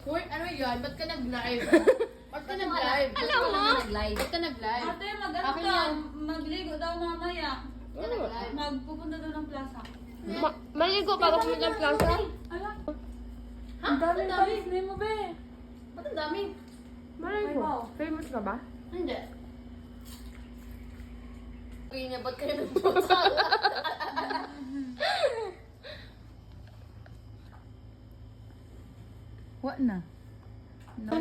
Hoy, ano yan? Ba't ka nag-live? Ba't ka nag-live? Alam mo? Ba't ka nag-live? Ate, mag-ano Akin daw? yan. Magligo daw mamaya. Ba't ka nag-live? Magpupunta daw ng plaza. Maligo para sa ng plaza. Ala, Ha? ang dami Ang ba? dami? Hindi mo ba? Ba't ang dami? Maligo. Famous ka ba? Hindi. Uy niya, ba't kayo nagputal? What na? No.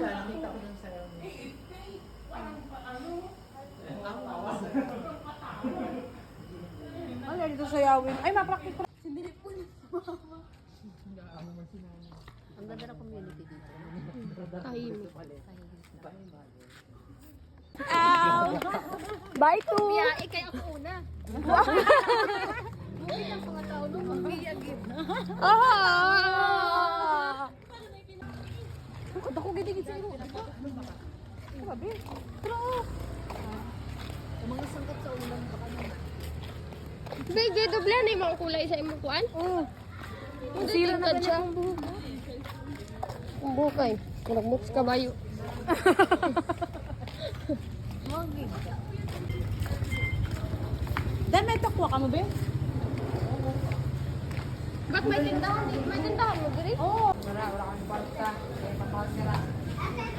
Ano dito sa yawin? Ay, mapraktik ko. Ang ganda ng community dito. Tahimik. Bye to! Biyae kay ako una. Muli lang mga tao nung magbiyagin. Ah! Ako gidi-gidi sa iyo. Grabe. Mga sangkot sa ulan baka naman. Bigay, doble na yung mga kulay sa imong kuan. Oo. Ang sira na siya. Ang bukay. Nagmuts ka bayo. Dan, may takwa ka mo, be? Ba't may tindahan? May tindahan mo, Giri? Oo. Wala kang basta. May papasira.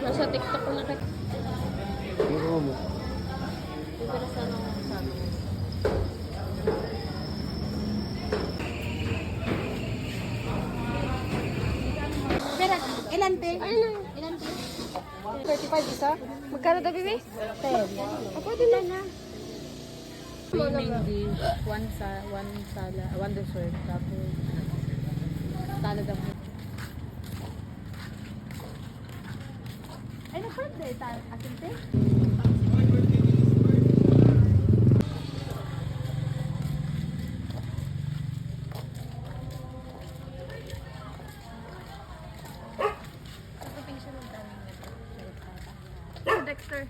Nasa TikTok ko nakita. Ito na sana ang sabi. Pero, ilan, te? Ayun na. Ilan, te? 35 isa? Magkano daw, Bibi? 10. O, pwede na na. Three main dish, one sala, one dessert, tapos salad ang Ay, na-birthday atin, te? Dexter.